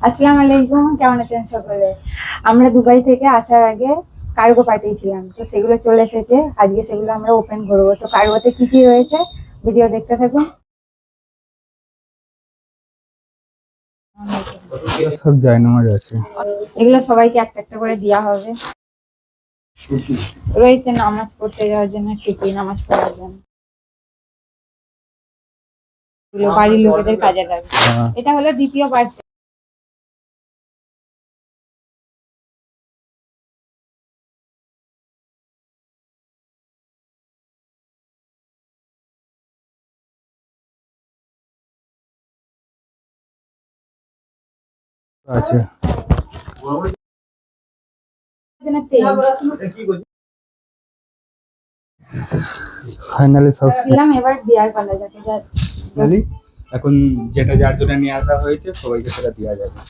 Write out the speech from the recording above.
আসসালামু আলাইকুম, কেমন আছেন সকলে? আমরা দুবাই থেকে আসার আগে কার্গো পাঠিয়েছিলাম, তো সেগুলো চলে এসেছে। আজকে সেগুলো আমরা ওপেন করবো। তো কার্গোতে কি কি রয়েছে ভিডিও দেখতে থাকুন। সব জায়নামাজ আছে। এগুলো সবাইকে একটা একটা করে দেওয়া হবে। রয়েছে নামাজ পড়তে যাওয়ার জন্য, টুপি নামাজ পড়ার জন্য, এগুলো বাড়ির লোকেদের কাজে লাগবে। এটা হলো দ্বিতীয় পার্সেল। আছে ফাইনালি সব দিলাম, এবার দেওয়ার পালা যাকে ফাইনালি এখন যেটা যার জন্য নিয়ে আসা হয়েছে সবাইকে সেটা দেওয়া যাবে।